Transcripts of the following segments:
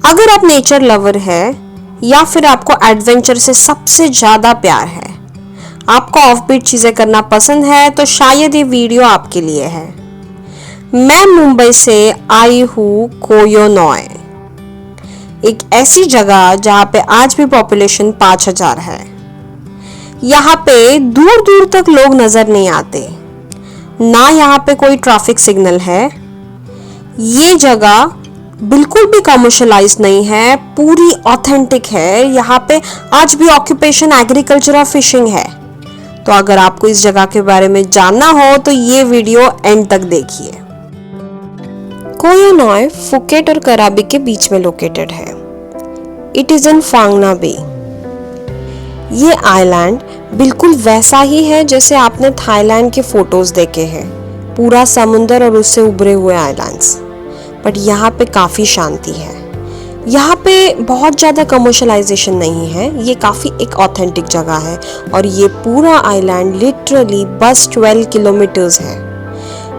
अगर आप nature lover है या फिर आपको एडवेंचर से सबसे ज्यादा प्यार है, आपको ऑफबीट चीजें करना पसंद है, तो शायद ये वीडियो आपके लिए है। मैं मुंबई से आई हूँ कोयो नॉय, एक ऐसी जगह जहाँ पे आज भी पॉपुलेशन 5000 है। यहाँ पे दूर दूर तक लोग नजर नहीं आते, ना यहाँ पे कोई ट्रैफिक सिग्नल है। ये जगह बिल्कुल भी कमर्शलाइज नहीं है, पूरी ऑथेंटिक है। यहाँ पे आज भी ऑक्यूपेशन एग्रीकल्चर और फिशिंग है। तो अगर आपको इस जगह के बारे में जानना हो तो ये वीडियो एंड तक देखिए। कोयो नॉय फुकेट और कराबी के बीच में लोकेटेड है। इट इज इन फांग ना बे। ये आइलैंड बिल्कुल वैसा ही है जैसे आपने थाईलैंड के फोटोज देखे हैं, पूरा समुंदर और उससे उभरे हुए आइलैंड्स। बट यहाँ पे काफ़ी शांति है। यहाँ पे बहुत ज़्यादा कमर्शलाइजेशन नहीं है, ये काफ़ी एक ऑथेंटिक जगह है। और ये पूरा आइलैंड लिटरली बस 12 किलोमीटर्स है।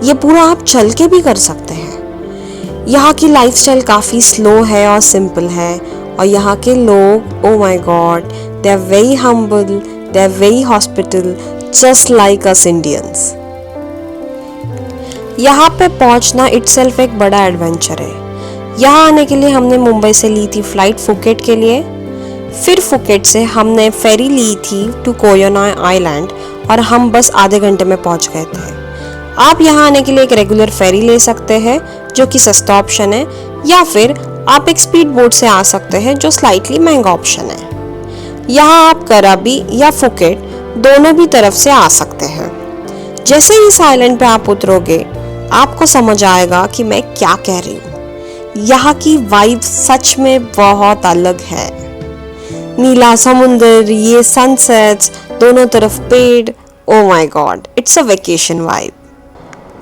ये पूरा आप चल के भी कर सकते हैं। यहाँ की लाइफस्टाइल काफ़ी स्लो है और सिंपल है। और यहाँ के लोग, oh my god, they are very humble, they are very hospital, just like us Indians. यहाँ पे पहुँचना इटसेल्फ एक बड़ा एडवेंचर है। यहाँ आने के लिए हमने मुंबई से ली थी फ्लाइट फुकेट के लिए, फिर फुकेट से हमने फेरी ली थी टू कोयो नॉय आइलैंड और हम बस आधे घंटे में पहुँच गए थे। आप यहाँ आने के लिए एक रेगुलर फेरी ले सकते हैं जो कि सस्ता ऑप्शन है, या फिर आप एक स्पीड बोट से आ सकते हैं जो स्लाइटली महंगा ऑप्शन है। यहाँ आप कराबी या फुकेट दोनों भी तरफ से आ सकते हैं। जैसे ही इस आइलैंड पे आप उतरोगे आपको समझ आएगा कि मैं क्या कह रही हूँ। यहाँ की वाइब सच में बहुत अलग है। नीला समुंदर, ये सनसेट्स, दोनों तरफ पेड़, ओ my God, it's a vacation vibe.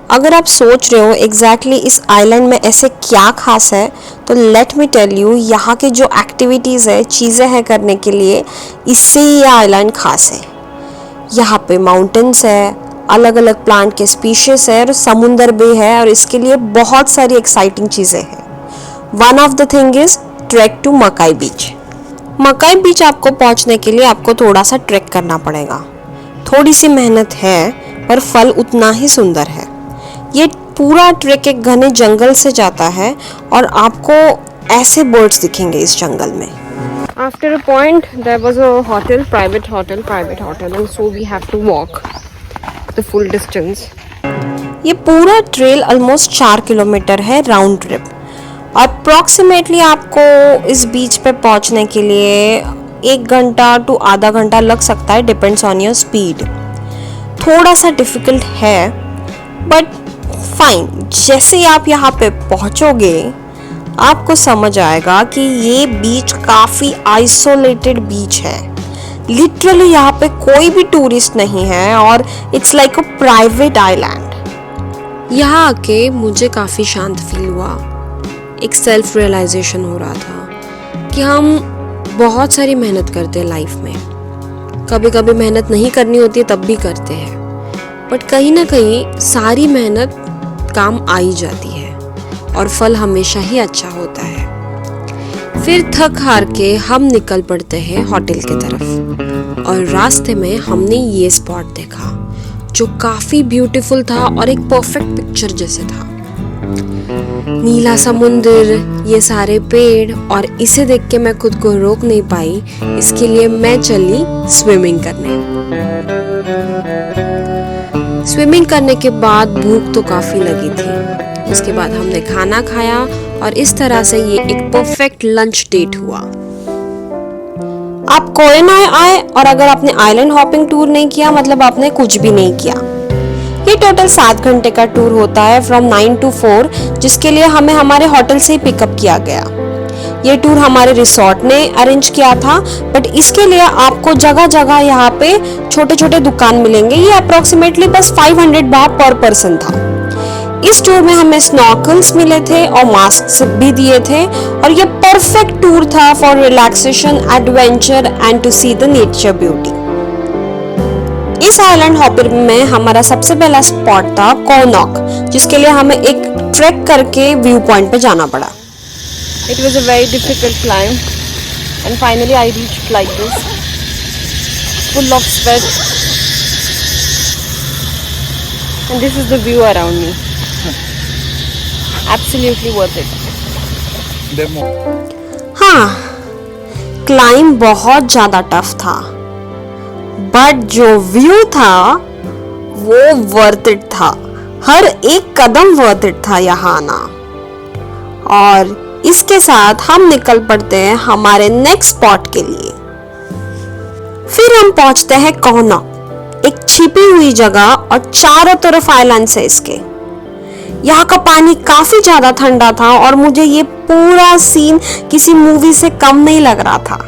अगर आप सोच रहे हो एग्जैक्टली इस आइलैंड में ऐसे क्या खास है, तो लेट मी टेल यू, यहाँ के जो एक्टिविटीज़ है, चीज़ें हैं करने के लिए, इससे ये आइलैंड खास है। यहाँ पे माउंटेन्स है, अलग अलग प्लांट के स्पीशीज है और समुंदर भी है, और इसके लिए बहुत सारी एक्साइटिंग चीज़ें हैं। One of the thing is track to Makai beach. मकाई बीच आपको पहुंचने के लिए आपको थोड़ा सा ट्रैक करना पड़ेगा। थोड़ी सी मेहनत है पर फल उतना ही सुंदर है। ये पूरा ट्रैक एक घने जंगल से जाता है और आपको ऐसे बर्ड्स दिखेंगे इस जंगल में। After a point there was a hotel, private hotel, and so we have to walk the full distance. ये पूरा ट्रेल ऑलमोस्ट 4 किलोमीटर है राउंड ट्रिप। अप्रॉक्सीमेटली आपको इस बीच पे पहुंचने के लिए 1 घंटा टू आधा घंटा लग सकता है, डिपेंड्स ऑन योर स्पीड। थोड़ा सा डिफिकल्ट है बट फाइन। जैसे ही आप यहाँ पे पहुंचोगे आपको समझ आएगा कि ये बीच काफ़ी आइसोलेटेड बीच है। लिटरली यहाँ पे कोई भी टूरिस्ट नहीं है और it's like a private island. यहाँ आके मुझे काफ़ी शांत फील हुआ। एक सेल्फ रियलाइजेशन हो रहा था कि हम बहुत सारी मेहनत करते हैं लाइफ में। कभी कभी मेहनत नहीं करनी होती है तब भी करते हैं, बट कहीं ना कहीं सारी मेहनत काम आ ही जाती है और फल हमेशा ही अच्छा होता है। फिर थक हार के हम निकल पड़ते हैं होटल की तरफ और रास्ते में हमने ये स्पॉट देखा जो काफी ब्यूटीफुल था और एक परफेक्ट पिक्चर जैसे था। नीला समुंदर, ये सारे पेड़, और इसे देख के मैं खुद को रोक नहीं पाई। इसके लिए मैं चली स्विमिंग करने। स्विमिंग करने के बाद भूख तो काफी लगी थी। उसके बाद हमने खाना खाया और इस तरह से ये एक परफेक्ट लंच डेट हुआ। आप कोयो नॉय आए और अगर आपने आइलैंड हॉपिंग टूर नहीं किया मतलब आपने कुछ भी नहीं किया। ये टोटल 7 घंटे का टूर होता है फ्रॉम 9 to 4, जिसके लिए हमें हमारे होटल से ही पिकअप किया गया। ये टूर हमारे रिसोर्ट ने अरेंज किया था, बट इसके लिए आपको जगह जगह यहाँ पे छोटे छोटे दुकान मिलेंगे। ये अप्रोक्सीमेटली बस 500 बाht पर पर्सन था। इस टूर में हमें स्नॉर्कल्स मिले थे और मास्क भी दिए थे, और ये परफेक्ट टूर था for relaxation, adventure and to see the nature beauty. इस आइलैंड हॉपिंग में हमारा सबसे पहला स्पॉट था कोनॉक, जिसके लिए हमें एक ट्रैक करके व्यू पॉइंट पे जाना पड़ा। It was a very difficult climb, and finally I reached like this, full of sweat, and this is the view around me. Absolutely worth it. हाँ, क्लाइंब बहुत ज़्यादा टफ था, बट जो view था वो वर्थ इट था. हर एक कदम worth it था यहाँ आना. और इसके साथ हम निकल पड़ते हैं हमारे नेक्स्ट स्पॉट के लिए. फिर हम पहुंचते हैं कोहनॉक, एक छिपी हुई जगह और चारों तरफ आइलैंड्स है इसके. यहाँ का पानी काफी ज्यादा ठंडा था और मुझे ये पूरा सीन किसी मूवी से कम नहीं लग रहा था.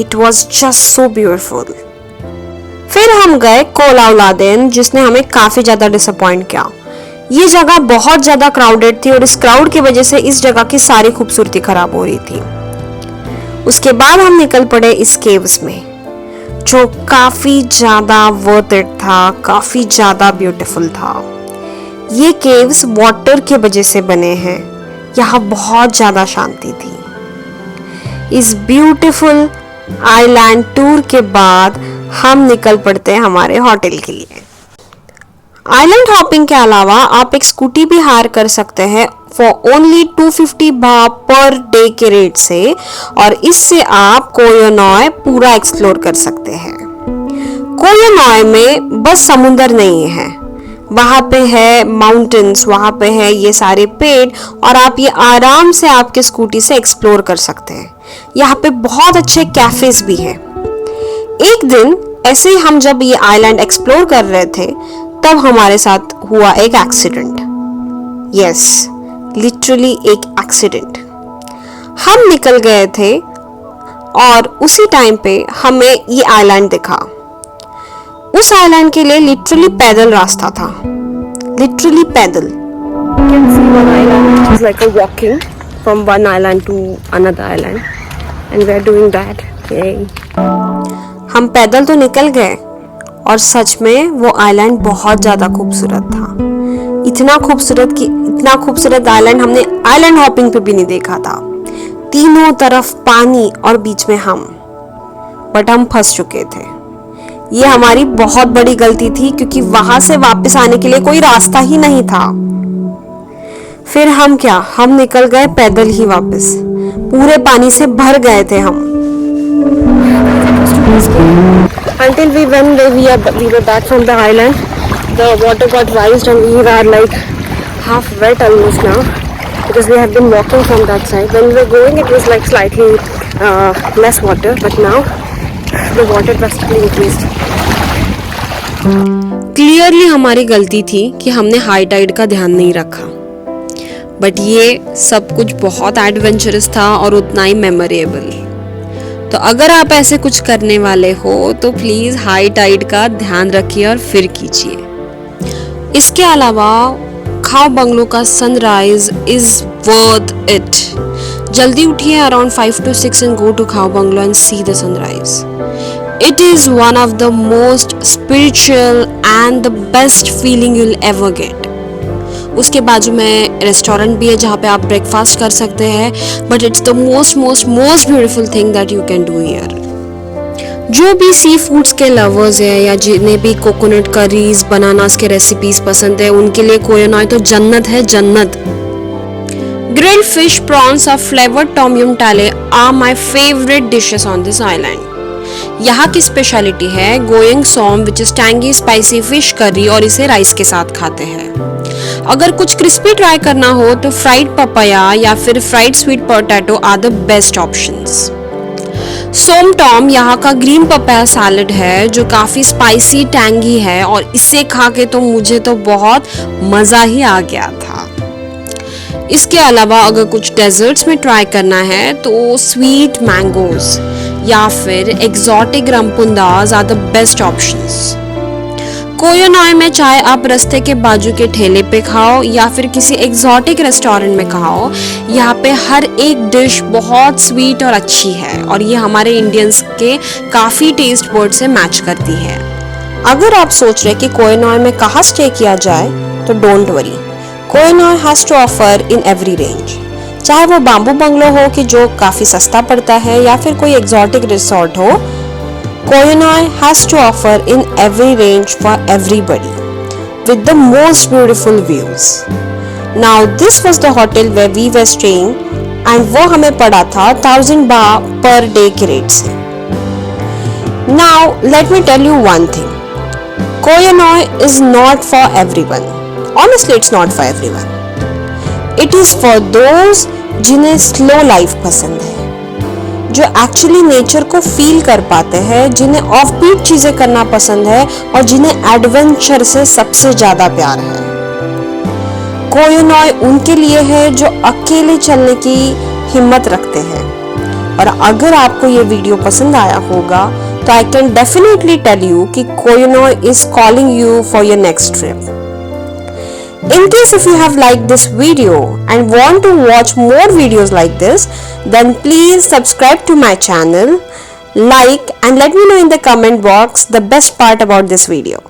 It was just so beautiful. फिर हम गए कोलाउलादेन, जिसने हमें काफी ज्यादा डिसअपॉइंट किया. ये जगह बहुत ज्यादा क्राउडेड थी और इस क्राउड की वजह से इस जगह की सारी खूबसूरती खराब हो रही थी. उसके बाद हम निकल पड़े इस केव्स में, जो काफी ज्यादा वर्थ इट था, काफी ज्यादा ब्यूटीफुल था. ये केव्स वाटर के वजह से बने हैं. यहाँ बहुत ज्यादा शांति थी. इस ब्यूटीफुल आइलैंड टूर के बाद हम निकल पड़ते हैं हमारे होटल के लिए. आइलैंड हॉपिंग के अलावा आप एक स्कूटी भी हायर कर सकते हैं फॉर ओनली 250 बाह पर डे के रेट से, और इससे आप कोयो नॉय पूरा एक्सप्लोर कर सकते हैं. कोयो नॉय में बस समुंदर नहीं है, वहां पे है माउंटेन्स, वहां पे है ये सारे पेड़, और आप ये आराम से आपके स्कूटी से एक्सप्लोर कर सकते हैं. यहाँ पे बहुत अच्छे कैफेज भी हैं. एक दिन ऐसे ही हम जब ये आइलैंड एक्सप्लोर कर रहे थे, तब हमारे साथ हुआ एक एक्सीडेंट. यस, लिटरली एक एक्सीडेंट. हम निकल गए थे और उसी टाइम पे हमें ये आइलैंड दिखा. उस आइलैंड के लिए लिटरली पैदल रास्ता था, लिटरली पैदल. You can see one island which is like a walking from one island to another island, and we are doing that. Yay. हम पैदल तो निकल गए और सच में वो आइलैंड बहुत ज़्यादा खूबसूरत था. इतना खूबसूरत आइलैंड हमने आइलैंड हॉपिंग पे भी नहीं देखा था. तीनों तरफ पानी और बीच में हम, बट हम फंस चुके थे. ये हमारी बहुत बड़ी गलती थी, क्योंकि वहां से वापस आने के लिए कोई रास्ता ही नहीं था. फिर हम निकल गए पैदल ही वापस. पूरे पानी से भर गए थे हम. Until we were back from the island, the water got raised and we are like half wet almost now, because we have been walking from that side. When we were going, it was like slightly less water, but now the water drastically increased. Clearly हमारी गलती थी कि हमने high Tide का ध्यान नहीं रखा, but ये सब कुछ बहुत एडवेंचरस था और उतना ही मेमोरेबल. तो अगर आप ऐसे कुछ करने वाले हो तो प्लीज हाई टाइड का ध्यान रखिए और फिर कीजिए. इसके अलावा खाओ बंगलो का सनराइज इज वर्थ इट. जल्दी उठिए around 5 to 6 and go to खाओ bungalow and see the sunrise. It is one of the most spiritual and the best feeling you'll ever get. उसके बाजू में रेस्टोरेंट भी है जहाँ पे आप ब्रेकफास्ट कर सकते हैं, but it's the most beautiful thing that you can do here. जो भी सी फूड्स के लवर्स हैं या जिन्हें भी कोकोनट करीज, बनानास के रेसिपीज पसंद है, उनके लिए कोयो नॉय तो जन्नत है, जन्नत. ग्रिल्ड फिश, प्रॉन्स और flavoured tom yum talay are my favourite dishes on this island. यहाँ की स्पेशलिटी है goyang som, which is tangy spicy fish curry, और इसे राइस के साथ खाते हैं. अगर कुछ क्रिस्पी ट्राई करना हो तो फ्राइड पपाया या फिर fried sweet potato are the best options. Som tam यहाँ का ग्रीन पपाया सैलड है, जो काफी स्पाइसी टैंगी है, और इसे खा के तो मुझे तो बहुत मजा ही आ गया था. इसके अलावा अगर कुछ डेजर्ट्स में ट्राई करना है तो स्वीट मैंगोज या फिर exotic rambutans are the best options. Koh Yao Noi में चाहे आप रास्ते के बाजू के ठेले पे खाओ या फिर किसी एक्सोटिक रेस्टोरेंट में खाओ, यहाँ पे हर एक डिश बहुत स्वीट और अच्छी है, और ये हमारे इंडियंस के काफ़ी टेस्ट बर्ड से मैच करती है. अगर आप सोच रहे कि कोयो नॉय में कहाँ स्टे किया जाए, तो don't worry, Koh Yao Noi has to offer in every range. चाहे वो बाम्बू बंगलो हो कि जो काफ़ी सस्ता पड़ता है या फिर कोई एग्जॉटिक रिसोर्ट हो, Koh Noi has to offer in every range for everybody with the most beautiful views. Now this was the hotel where we were staying and वो हमें पड़ा था 1000 baht per day के रेट से। Now let me tell you one thing. Koh Noi is not for everyone. Honestly, it's not for everyone. It is for those जिन्हें slow life पसंद है, जो एक्चुअली नेचर को फील कर पाते हैं, जिन्हें ऑफ बीट चीज़ें करना पसंद है और जिन्हें एडवेंचर से सबसे ज़्यादा प्यार है। कोह नॉय उनके लिए है जो अकेले चलने की हिम्मत रखते हैं। और अगर आपको ये वीडियो पसंद आया होगा तो I can definitely tell you कि Koh Noi is calling you for your next trip. In case if you have liked this video and want to watch more videos like this, then please subscribe to my channel, like and let me know in the comment box the best part about this video.